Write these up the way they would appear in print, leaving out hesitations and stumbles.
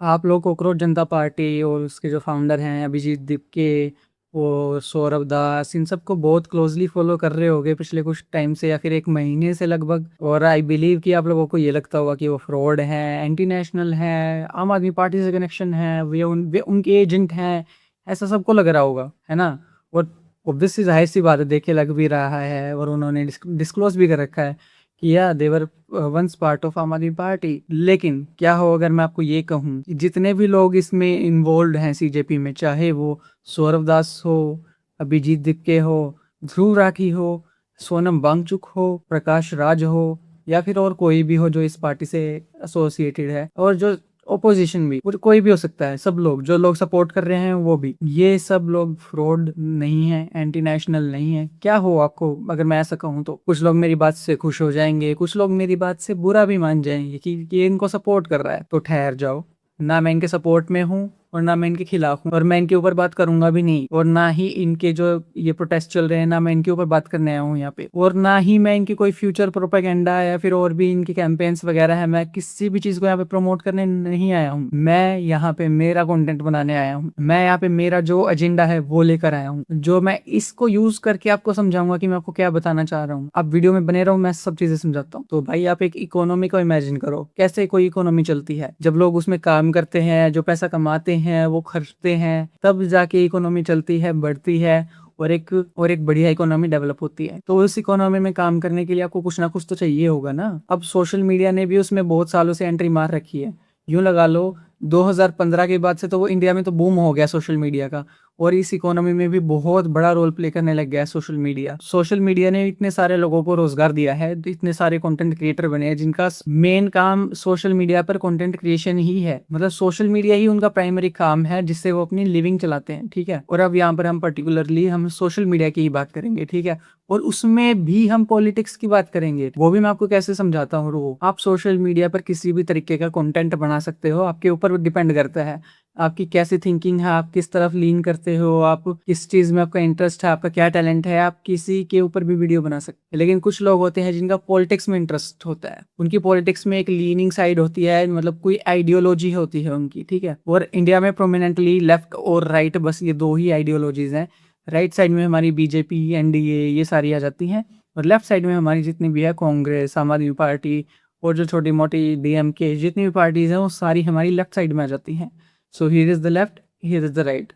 आप लोग कोकरोच जनता पार्टी और उसके जो फाउंडर हैं अभिजीत दीपके, वो सौरभ दास, इन सबको बहुत क्लोजली फॉलो कर रहे होगे पिछले कुछ टाइम से या फिर 1 महीने से लगभग। और आई बिलीव कि आप लोगों को ये लगता होगा कि वो फ्रॉड हैं, एंटी नेशनल हैं, आम आदमी पार्टी से कनेक्शन है, वे उनके एजेंट हैं, ऐसा सबको लग रहा होगा, है ना? और ऑब्वियस सी ज़ाहिर-सी बात है, देख के लग भी रहा है और उन्होंने डिस्क्लोज़ भी कर रखा है कि या दे वर वंस पार्ट ऑफ आम आदमी पार्टी। लेकिन क्या हो अगर मैं आपको ये कहूँ कि जितने भी लोग इसमें इन्वॉल्व्ड हैं सीजेपी में, चाहे वो सौरभ दास हो, अभिजीत दीपके हो, ध्रुव राठी हो, सोनम वांगचुक हो, प्रकाश राज हो या फिर और कोई भी हो जो इस पार्टी से एसोसिएटेड है, और जो ओपोजिशन भी, वो कोई भी हो सकता है, सब लोग जो लोग सपोर्ट कर रहे हैं वो भी, ये सब लोग फ्रॉड नहीं है, एंटी नेशनल नहीं है। क्या हो आपको अगर मैं ऐसा कहूँ तो? कुछ लोग मेरी बात से खुश हो जाएंगे, कुछ लोग मेरी बात से बुरा भी मान जाएंगे कि ये इनको सपोर्ट कर रहा है। तो ठहर जाओ, ना मैं इनके सपोर्ट में हूँ और ना मैं इनके खिलाफ हूँ, और मैं इनके ऊपर बात करूंगा भी नहीं, और ना ही इनके जो ये प्रोटेस्ट चल रहे हैं, ना मैं इनके ऊपर बात करने आया हूँ यहाँ पे, और ना ही मैं इनकी कोई फ्यूचर प्रोपेगेंडा या फिर और भी इनके कैंपेन्स वगैरह है, मैं किसी भी चीज को यहाँ पे प्रमोट करने नहीं आया हूँ। मैं यहाँ पे मेरा कंटेंट बनाने आया हूँ, मैं यहाँ पे मेरा जो एजेंडा है वो लेकर आया हूँ, जो मैं इसको यूज करके आपको समझाऊंगा कि मैं आपको क्या बताना चाह रहा हूँ। आप वीडियो में बने रहो, मैं सब चीजें समझाता हूँ। तो भाई आप एक इकोनॉमी को इमेजिन करो, कैसे कोई इकोनॉमी चलती है। जब लोग उसमें काम करते हैं, जो पैसा कमाते हैं, वो खर्चते हैं, तब जाके इकोनॉमी चलती है, बढ़ती है, और एक बढ़िया इकोनॉमी डेवलप होती है। तो उस इकोनॉमी में काम करने के लिए आपको कुछ ना कुछ तो चाहिए होगा ना। अब सोशल मीडिया ने भी उसमें बहुत सालों से एंट्री मार रखी है। यूं लगा लो 2015 के बाद से तो वो इंडिया में तो बूम हो गया सोशल मीडिया का, और इस इकोनॉमी में भी बहुत बड़ा रोल प्ले करने लग गया है सोशल मीडिया। सोशल मीडिया ने इतने सारे लोगों को रोजगार दिया है, इतने सारे कंटेंट क्रिएटर बने हैं जिनका मेन काम सोशल मीडिया पर कंटेंट क्रिएशन ही है। मतलब सोशल मीडिया ही उनका प्राइमरी काम है जिससे वो अपनी लिविंग चलाते हैं, ठीक है। और अब यहाँ पर हम पर्टिकुलरली हम सोशल मीडिया की ही बात करेंगे, ठीक है। और उसमें भी हम पॉलिटिक्स की बात करेंगे, वो भी मैं आपको कैसे समझाता हूँ। रो आप सोशल मीडिया पर किसी भी तरीके का कंटेंट बना सकते हो, आपके ऊपर डिपेंड करता है आपकी कैसी थिंकिंग है, आप किस तरफ लीन करते हो, आप किस चीज में आपका इंटरेस्ट है, आपका क्या टैलेंट है। आप किसी के ऊपर भी वीडियो बना सकते हैं। लेकिन कुछ लोग होते हैं जिनका पॉलिटिक्स में इंटरेस्ट होता है, उनकी पॉलिटिक्स में एक लीनिंग साइड होती है, मतलब कोई आइडियोलॉजी होती है उनकी, ठीक है। और इंडिया में प्रोमिनेंटली लेफ्ट और राइट, बस ये दो ही आइडियोलॉजीज हैं। राइट साइड में हमारी बीजेपी, एनडीए, ये सारी आ जाती हैं, और लेफ्ट साइड में हमारी जितनी भी है कांग्रेस, आम आदमी पार्टी, और जो छोटी मोटी डीएमके जितनी भी पार्टीज हैं वो सारी हमारी लेफ्ट साइड में आ जाती हैं। So here is the left, here is the right.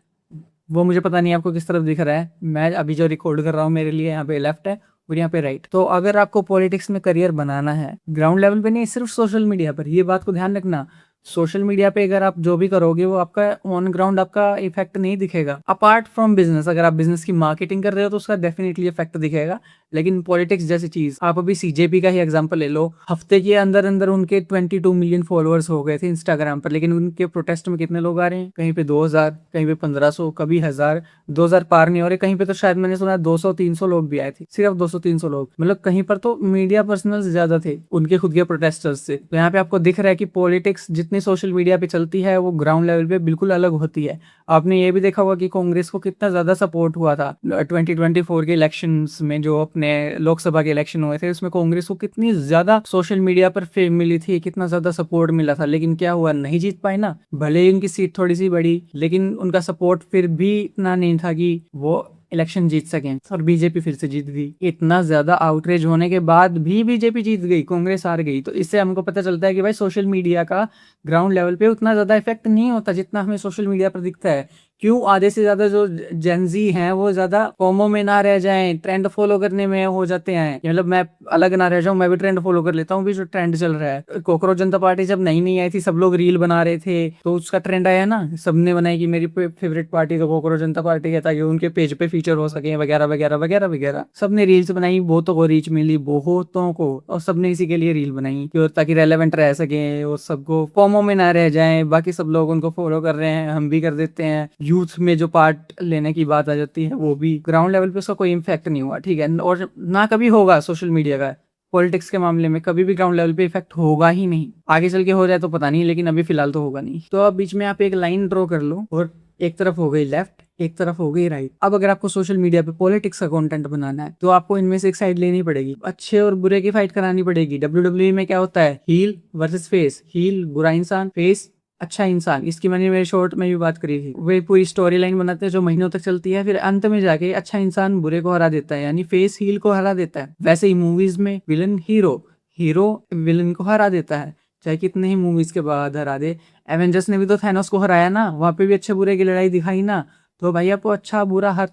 वो मुझे पता नहीं आपको किस तरफ दिख रहा है, मैं अभी जो रिकॉर्ड कर रहा हूँ मेरे लिए यहाँ पे लेफ्ट है और यहाँ पे राइट। तो अगर आपको पॉलिटिक्स में करियर बनाना है, ग्राउंड लेवल पे नहीं, सिर्फ सोशल मीडिया पर, ये बात को ध्यान रखना। सोशल मीडिया पे अगर आप जो भी करोगे वो आपका ऑन ग्राउंड आपका इफेक्ट नहीं दिखेगा। अपार्ट फ्रॉम बिजनेस, अगर आप बिजनेस की मार्केटिंग कर रहे हो तो उसका डेफिनेटली इफेक्ट दिखेगा। लेकिन पॉलिटिक्स जैसी चीज, आप अभी सीजेपी का ही एग्जांपल ले लो, हफ्ते के अंदर अंदर उनके 22 मिलियन फॉलोअर्स हो गए थे इंस्टाग्राम पर, लेकिन उनके प्रोटेस्ट में कितने लोग आ रहे हैं? कहीं पे 2000, कहीं पे 1500, कभी 1000, 2000 पार नहीं हो रहे। कहीं पे तो शायद मैंने सुना 200-300 लोग भी आए थे, सिर्फ 200-300 लोग। मतलब कहीं पर तो मीडिया पर्सनल्स ज्यादा थे उनके खुद के प्रोटेस्टर्स से। तो यहाँ पे आपको दिख रहा है कि पॉलिटिक्स जितनी सोशल मीडिया पे चलती है वो ग्राउंड लेवल पे बिल्कुल अलग होती है। आपने ये भी देखा होगा कि कांग्रेस को कितना ज्यादा सपोर्ट हुआ था 2024 के इलेक्शंस में, जो अपने लोकसभा के इलेक्शन हुए थे उसमें कांग्रेस को कितनी ज्यादा सोशल मीडिया पर फेम मिली थी, कितना ज्यादा सपोर्ट मिला था। लेकिन क्या हुआ, नहीं जीत पाए ना। भले ही उनकी सीट थोड़ी सी बढ़ी, लेकिन उनका सपोर्ट फिर भी इतना नहीं था कि वो इलेक्शन जीत सकें। और बीजेपी फिर से जीत गई। इतना ज्यादा आउटरीच होने के बाद भी बीजेपी जीत गई, कांग्रेस हार गई। तो इससे हमको पता चलता है कि भाई सोशल मीडिया का ग्राउंड लेवल पे उतना ज्यादा इफेक्ट नहीं होता जितना हमें सोशल मीडिया पर दिखता है। क्यों? आधे से ज्यादा जो जेनजी हैं वो ज्यादा कॉमो में ना रह जाएं, ट्रेंड फॉलो करने में हो जाते हैं। मतलब मैं अलग ना रह जाऊं, मैं भी ट्रेंड फॉलो कर लेता हूँ भी जो ट्रेंड चल रहा है। कोकरोच जनता पार्टी जब नई नई आई थी, सब लोग रील बना रहे थे, तो उसका ट्रेंड आया ना, सबने बनाई कि मेरी फेवरेट पार्टी तो कोकरोच जनता पार्टी है, ताकि उनके पेज पे फीचर हो सके वगैरह वगैरह वगैरह वगैरह। सबने रील्स बनाई, बहुतों को रीच मिली, बहुतों को, और सबने इसी के लिए रील बनाई कि ताकि रेलेवेंट रह सके और सबको कॉमो में ना रह जाए। बाकी सब लोग उनको फॉलो कर रहे हैं, हम भी कर देते हैं। यूथ में जो पार्ट लेने की बात आ जाती है वो भी, ग्राउंड लेवल पे उसका कोई इम्पैक्ट नहीं हुआ, ठीक है। और ना कभी होगा सोशल मीडिया का पॉलिटिक्स के मामले में, कभी भी ग्राउंड लेवल पे इफेक्ट होगा ही नहीं। आगे चल के हो जाए तो पता नहीं, लेकिन अभी फिलहाल तो होगा नहीं। तो अब बीच में आप एक लाइन ड्रॉ कर लो, और एक तरफ हो गई लेफ्ट, एक तरफ हो गई राइट। अब अगर आपको सोशल मीडिया पे पॉलिटिक्स का कंटेंट बनाना है तो आपको इनमें से एक साइड लेनी पड़ेगी, अच्छे और बुरे की फाइट करानी पड़ेगी। WWE में क्या होता है, हील वर्सेस फेस, हील बुरा इंसान, फेस अच्छा इंसान, इसकी मैंने मेरे शॉर्ट में भी बात करी थी। वे पूरी स्टोरी लाइन बनाते हैं जो महीनों तक चलती है, फिर अंत में जाके अच्छा इंसान बुरे को हरा देता है, यानी फेस हील को हरा देता है। वैसे ही मूवीज में विलन हीरो, हीरो विलन को हरा देता है, चाहे कितने ही मूवीज के बाद हरा दे। एवेंजर्स ने भी तो थैनोस को हराया ना, वहां पे भी अच्छे बुरे की लड़ाई दिखाई ना। तो भाई आपको अच्छा बुरा हर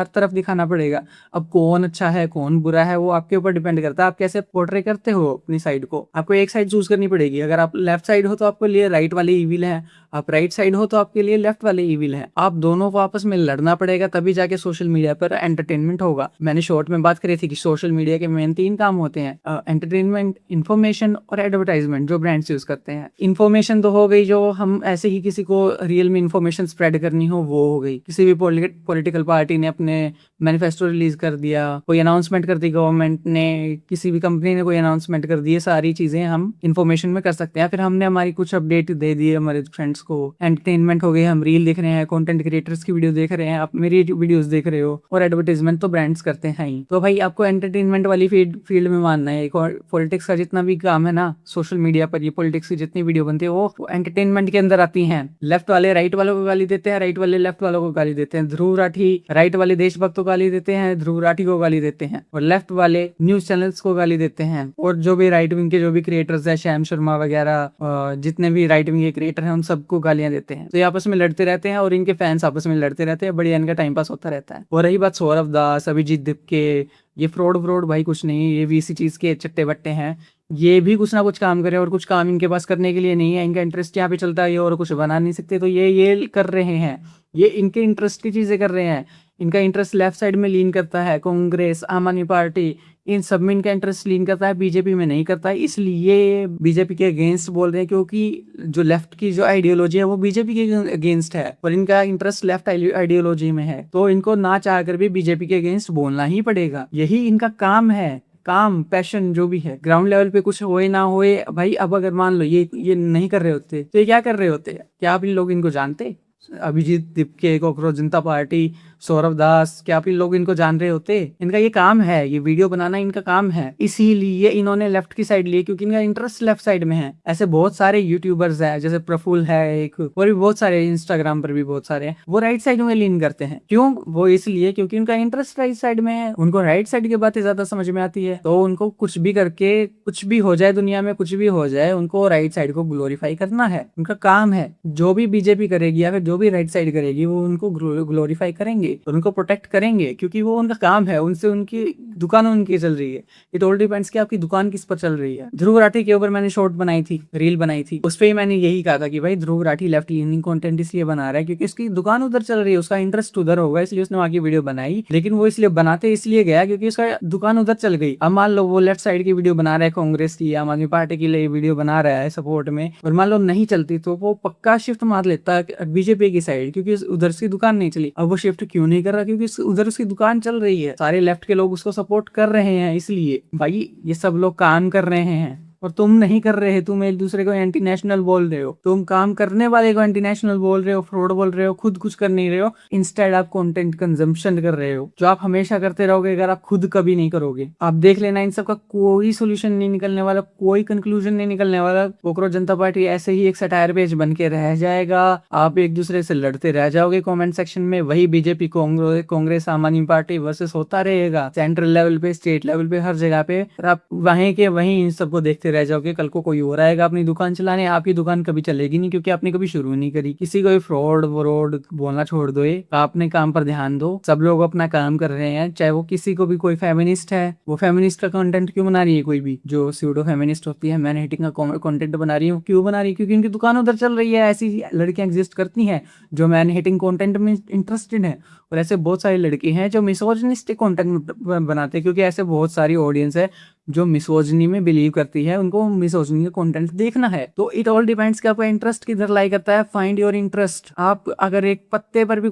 तरफ दिखाना पड़ेगा। अब कौन अच्छा है कौन बुरा है वो आपके ऊपर डिपेंड करता है, आप कैसे पोर्ट्रे करते हो अपनी साइड को। आपको एक साइड चूज करनी पड़ेगी। अगर आप लेफ्ट साइड हो तो आपके लिए राइट वाले इविल है, आप राइट साइड हो तो आपके लिए लेफ्ट वाले इविल है। आप दोनों को आपस में लड़ना पड़ेगा, तभी जाके सोशल मीडिया पर एंटरटेनमेंट होगा। मैंने शॉर्ट में बात करी थी कि सोशल मीडिया के मेन 3 काम होते हैं, एंटरटेनमेंट, इन्फॉर्मेशन और एडवर्टाइजमेंट, जो ब्रांड्स यूज करते हैं। इन्फॉर्मेशन तो हो गई, जो हम ऐसे ही किसी को रियल में इन्फॉर्मेशन स्प्रेड करनी हो वो हो गई। किसी भी पॉलिटिकल पार्टी ने अपने मैनिफेस्टो रिलीज कर दिया, कोई अनाउंसमेंट कर दी गवर्नमेंट ने, किसी भी कंपनी ने कोई अनाउंसमेंट कर दी, ये सारी चीजें हम इन्फॉर्मेशन में कर सकते हैं। फिर हमने हमारी कुछ अपडेट दे दी हमारे फ्रेंड्स को। एंटरटेनमेंट हो गई, हम रील देख रहे हैं, कंटेंट क्रिएटर्स की वीडियो देख रहे हैं, आप मेरी वीडियोस देख रहे हो। और एडवर्टाइजमेंट तो ब्रांड्स करते हैं ही। तो भाई आपको एंटरटेनमेंट वाली फील्ड में मानना है। एक और पॉलिटिक्स का जितना भी काम है ना सोशल मीडिया पर, ये पॉलिटिक्स की जितनी वीडियो बनती है वो एंटरटेनमेंट के अंदर आती हैं। लेफ्ट वाले राइट वालों को गाली देते हैं, राइट वाले लेफ्ट वालों को गाली देते हैं। ध्रुव राठी राइट वाले देशभक्त को गाली देते हैं, ध्रुव राठी को गाली देते हैं, और लेफ्ट वाले न्यूज चैनल्स को गाली देते हैं। और जो भी राइट विंग के जो भी क्रिएटर्स है, श्याम शर्मा वगैरह, जितने भी राइट विंग के क्रिएटर हैं उन सबको गालियां देते हैं। तो ये आपस में लड़ते रहते हैं और इनके फैंस आपस में लड़ते रहते हैं, बढ़िया इनका टाइम पास होता रहता है। और रही बात सौरभ दास, अभिजीत दीपके, ये फ्रॉड भाई कुछ नहीं, ये भी इसी चीज के चट्टे बट्टे हैं। ये भी कुछ ना कुछ काम करे, और कुछ काम इनके पास करने के लिए नहीं है। इनका इंटरेस्ट यहाँ पे चलता है, ये और कुछ बना नहीं सकते, तो ये कर रहे हैं, ये इनके इंटरेस्ट की चीजें कर रहे हैं। इनका इंटरेस्ट लेफ्ट साइड में लीन करता है, कांग्रेस, आम आदमी पार्टी, इन सब में इनका इंटरेस्ट लीन करता है, बीजेपी में नहीं करता है। इसलिए बीजेपी के अगेंस्ट बोल रहे हैं, क्योंकि जो लेफ्ट की जो आइडियोलॉजी है वो बीजेपी के अगेंस्ट है, और इनका इंटरेस्ट लेफ्ट आइडियोलॉजी में है। तो इनको ना चाह कर भी बीजेपी के अगेंस्ट बोलना ही पड़ेगा। यही इनका काम है, काम, पैशन जो भी है। ग्राउंड लेवल पे कुछ होए ना होए भाई, अब अगर मान लो ये नहीं कर रहे होते तो ये क्या कर रहे होते? क्या आप इन लोग इनको जानते? अभिजीत दीपके, कॉकरोच जनता पार्टी, सौरभ दास, क्या आप इन लोग इनको जान रहे होते? इनका ये काम है, ये वीडियो बनाना इनका काम है। इसीलिए इन्होंने लेफ्ट की साइड ली, क्योंकि इनका इंटरेस्ट लेफ्ट साइड में है। ऐसे बहुत सारे यूट्यूबर्स हैं, जैसे प्रफुल्ल है एक, और भी बहुत सारे, इंस्टाग्राम पर भी बहुत सारे हैं, वो राइट साइड में लीन करते हैं। क्यों? वो इसलिए क्योंकि उनका इंटरेस्ट राइट साइड में है, उनको राइट साइड की बातें ज्यादा समझ में आती है। तो उनको कुछ भी करके, कुछ भी हो जाए दुनिया में, कुछ भी हो जाए, उनको राइट साइड को ग्लोरीफाई करना है, उनका काम है। जो भी बीजेपी करेगी या फिर जो भी राइट साइड करेगी, वो उनको ग्लोरीफाई करेंगे और उनको प्रोटेक्ट करेंगे, क्योंकि वो उनका काम है। उनसे उनकी दुकान उनकी चल रही है। इट ऑल डिपेंड्स कि आपकी दुकान किस पर चल रही है। ध्रुव राठी के ऊपर मैंने शॉर्ट बनाई थी, रील बनाई थी, उस पर ही मैंने यही कहा था कि भाई Dhruv Rathee left leaning content इसलिए बना रहा है क्योंकि उसकी दुकान उधर चल रही है, उसका इंटरेस्ट उधर होगा, इसलिए उसने वहां की वीडियो बनाई। लेकिन वो इसलिए बनाते इसलिए गया क्योंकि उसका दुकान उधर चल गई। अब मान लो वो लेफ्ट साइड की वीडियो बना रहा है, कांग्रेस की, आम आदमी पार्टी की लिए वीडियो बना रहा है सपोर्ट में, और मान लो नहीं चलती तो वो पक्का शिफ्ट मार लेता है बीजेपी की साइड, क्योंकि उधर उसकी दुकान नहीं चली। अब वो शिफ्ट क्यों नहीं कर रहा? क्योंकि उधर उसकी दुकान चल रही है, सारे लेफ्ट के लोग उसको सपोर्ट कर रहे हैं। इसलिए भाई ये सब लोग काम कर रहे हैं और तुम नहीं कर रहे, तुम एक दूसरे को एंटी नेशनल बोल रहे हो, तुम काम करने वाले को एंटी नेशनल बोल रहे हो, फ्रॉड बोल रहे हो, खुद कुछ कर नहीं रहे हो। इंस्टेड आप कंटेंट कंजम्पशन कर रहे हो, जो आप हमेशा करते रहोगे अगर आप खुद कभी नहीं करोगे। आप देख लेना, इन सब का कोई सोल्यूशन नहीं निकलने वाला, कोई कंक्लूजन नहीं निकलने वाला। कॉकरोच जनता पार्टी ऐसे ही एक सटायर पेज बन के रह जाएगा, आप एक दूसरे से लड़ते रह जाओगे कॉमेंट सेक्शन में। वही बीजेपी, कांग्रेस, आम आदमी पार्टी वर्सेस होता रहेगा, सेंट्रल लेवल पे, स्टेट लेवल पे, हर जगह पे। आप वहीं के वहीं इन सबको देखते रह जाओगे। कल को कोई और आएगा अपनी दुकान चलाने, आपकी दुकान कभी चलेगी नहीं, क्योंकि आपने कभी शुरू नहीं करी। किसी को फ्रॉड व्रॉड बोलना छोड़ दो, अपने काम पर ध्यान दो। सब लोग अपना काम कर रहे हैं, चाहे वो किसी को भी, कोई फेमिनिस्ट है, वो फेमिनिस्ट का कंटेंट क्यों बना रही है? कोई भी जो स्यूडो फेमिनिस्ट होती है, मैन हेटिंग का कंटेंट बना रही है, वो क्यों बना रही है? क्योंकि उनकी दुकान उधर चल रही है। ऐसी लड़कियां एग्जिस्ट करती हैं जो मैन हेटिंग कंटेंट में इंटरेस्टेड है, और ऐसे बहुत सारी लड़की हैं जो मिसोजिनिस्टिक कंटेंट बनाते हैं, क्योंकि ऐसे बहुत सारी ऑडियंस है जो मिसोजनी में बिलीव करती है, उनको मिसोजनी का कंटेंट देखना है। तो इट ऑल डिपेंड्स कि आपका इंटरेस्ट किधर लाई करता है। Find your interest. आप अगर एक पत्ते पर भी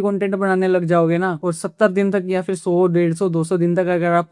कंटेंट बनाने लग जाओगे ना, और 70 दिन तक या फिर 100, 150, 200 दिन तक अगर आप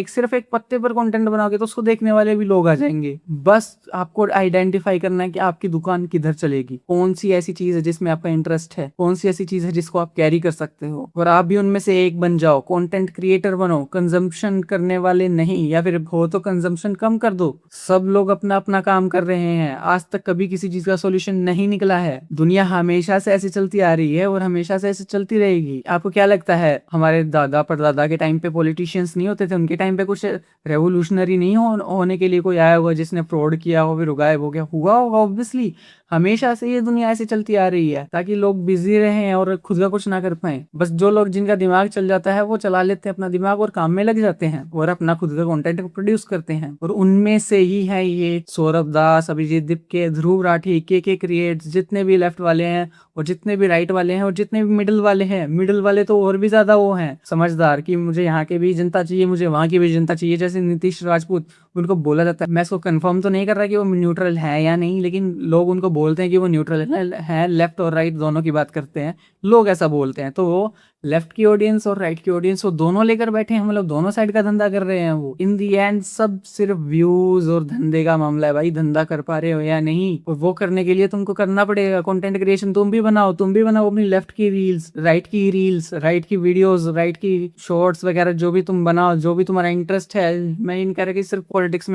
सिर्फ एक पत्ते पर कंटेंट बनाओगे, तो उसको देखने वाले भी लोग आ जाएंगे। बस आपको आइडेंटिफाई करना है कि आपकी दुकान किधर चलेगी, कौन सी ऐसी चीज है जिसमें आपका इंटरेस्ट है, कौन सी ऐसी चीज है जिसको आप कैरी कर सकते हो, और आप भी उनमें से एक बन जाओ। कंटेंट क्रिएटर बनो, कंजम्पशन कंजम्पशन करने वाले नहीं, या फिर हो तो कंजम्पशन कम कर दो। सब लोग अपना अपना काम कर रहे हैं, आज तक कभी किसी चीज का सॉल्यूशन नहीं निकला है। दुनिया हमेशा से ऐसी चलती आ रही है और हमेशा से ऐसे चलती रहेगी। आपको क्या लगता है हमारे दादा परदादा के टाइम पे पॉलिटिशियंस नहीं होते थे? उनके टाइम पे कुछ रेवोल्यूशनरी नहीं होने के लिए कोई आया होगा जिसने फ्रॉड किया हो फिर गायब हो गया? हुआ होगा ऑब्वियसली। हमेशा से ये दुनिया ऐसे चलती आ रही है ताकि लोग बिजी रहें और खुद का कुछ ना कर पाए। बस जो लोग जिनका दिमाग चल जाता है वो चला लेते हैं अपना दिमाग और काम में लग जाते हैं और अपना खुद का कंटेंट प्रोड्यूस करते हैं। और उनमें से ही है ये सौरभ दास, अभिजीत दीपके, ध्रुव राठी, के क्रिएट्स, जितने भी लेफ्ट वाले हैं और जितने भी राइट वाले हैं और जितने भी मिडिल वाले हैं। मिडिल वाले तो और भी ज्यादा वो हैं समझदार कि मुझे यहाँ की भी जनता चाहिए, मुझे वहां की भी जनता चाहिए। जैसे नीतीश राजपूत, उनको बोला जाता है, मैं इसको कंफर्म तो नहीं कर रहा कि वो न्यूट्रल है या नहीं, लेकिन लोग उनको बोलते हैं कि वो न्यूट्रल है। लेफ्ट और राइट दोनों की बात करते हैं, लोग ऐसा बोलते हैं। तो वो लेफ्ट की ऑडियंस और राइट की ऑडियंस वो दोनों लेकर बैठे हैं, मतलब दोनों साइड का धंधा कर रहे हैं वो। इन दी एंड सब सिर्फ व्यूज और धंधे का मामला है भाई। धंधा कर पा रहे हो या नहीं, और वो करने के लिए तुमको करना पड़ेगा कंटेंट क्रिएशन। तुम भी बनाओ अपनी लेफ्ट की रील्स, राइट की वीडियोस, राइट की शॉर्ट्स वगैरह, जो भी तुम बनाओ, जो भी तुम्हारा इंटरेस्ट है। मैं इन कह रहा कि सिर्फ पॉलिटिक्स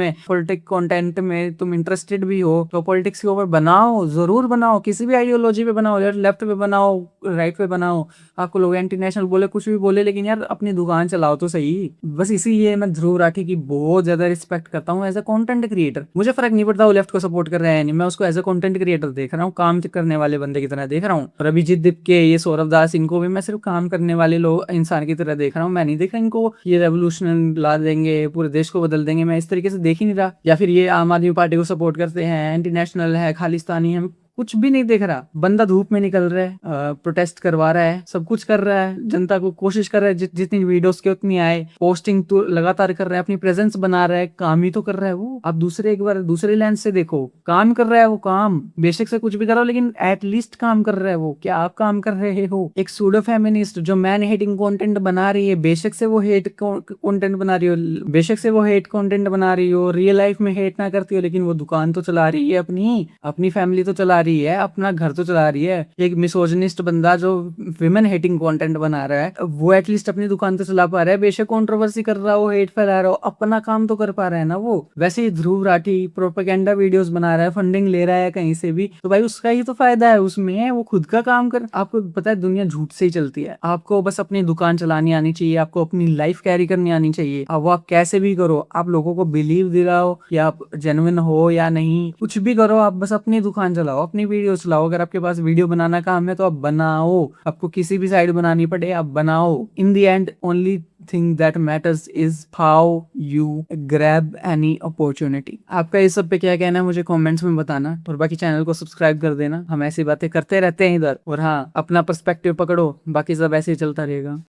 कंटेंट में तुम इंटरेस्टेड भी हो तो पॉलिटिक्स के ऊपर बनाओ, जरूर बनाओ। किसी भी आइडियोलॉजी पे बनाओ, लेफ्ट पे बनाओ, राइट पे बनाओ। आपको लोग एंटी नेशनल बोले, कुछ भी बोले, लेकिन यार अपनी दुकान चलाओ तो सही। बस इसीलिए मैं ध्रुव राठी की बहुत ज्यादा रिस्पेक्ट करता हूँ एज अ कंटेंट क्रिएटर। मुझे फर्क नहीं पड़ता वो लेफ्ट को सपोर्ट कर रहा है नहीं, मैं उसको एज अ कंटेंट क्रिएटर देख रहा हूँ, काम करने वाले बंदे की तरह देख रहा हूँ। और अभिजीत दीपके, ये सौरभ दास, इनको भी मैं सिर्फ काम करने वाले लोग, इंसान की तरह देख रहा हूँ। मैं नहीं देख रहा इनको ये रेवोल्यूशन ला देंगे, पूरे देश को बदल देंगे, मैं इस तरीके से देख ही नहीं रहा। या फिर ये आम आदमी पार्टी को सपोर्ट करते हैं, एंटी नेशनल है, खालिस्तानी है, कुछ भी नहीं देख रहा। बंदा धूप में निकल रहा है, प्रोटेस्ट करवा रहा है, सब कुछ कर रहा है, जनता को कोशिश कर रहा है जितनी वीडियोस के उतनी आए, पोस्टिंग तो लगातार कर रहा है, अपनी प्रेजेंस बना रहा है, काम ही तो कर रहा है वो। आप एक बार दूसरे लेंस से देखो, काम कर रहा है वो, काम बेशक से कुछ भी कर रहा हो लेकिन एटलीस्ट काम कर रहा है वो। क्या आप काम कर रहे हो? एक सूडो फेमिनिस्ट जो मैन हेटिंग कंटेंट बना रही है, बेशक से वो हेट कंटेंट बना रही हो, बेशक से वो हेट कंटेंट बना रही हो, रियल लाइफ में हेट ना करती हो, लेकिन वो दुकान तो चला रही है, अपनी फैमिली तो चला रही है, अपना घर तो चला रही है। एक मिसोजिनिस्ट बंदा जो विमेन हेटिंग कंटेंट बना रहा है, वो एटलीस्ट अपनी दुकान तो चला पा रहा है। बेशक कंट्रोवर्सी कर रहा हो, हेट फैला रहा हो, अपना काम तो कर पा रहा है ना वो। वैसे ही ध्रुव राठी प्रोपेगेंडा वीडियोस बना रहा है, फंडिंग ले रहा है कहीं से भी, तो भाई उसका ही तो फायदा है उसमें, वो खुद का काम कर। आपको पता है दुनिया झूठ से ही चलती है, आपको बस अपनी दुकान चलानी आनी चाहिए, आपको अपनी लाइफ कैरी करनी आनी चाहिए। अब वो आप कैसे भी करो, आप लोगों को बिलीव दिलाओ कि आप जेन्युइन हो या नहीं, कुछ भी करो, आप बस अपनी दुकान चलाओ, अपनी वीडियो चलाओ। अगर आपके पास वीडियो बनाना काम है तो आप बनाओ, आपको किसी भी साइड बनानी पड़े आप बनाओ। In the end only thing that matters is how you grab any opportunity. आपका इस सब पे क्या कहना है मुझे कमेंट्स में बताना, और बाकी चैनल को सब्सक्राइब कर देना। हम ऐसी बातें करते रहते हैं इधर। और हाँ, अपना पर्सपेक्टिव पकड़ो, बाकी सब ऐसे ही चलता रहेगा।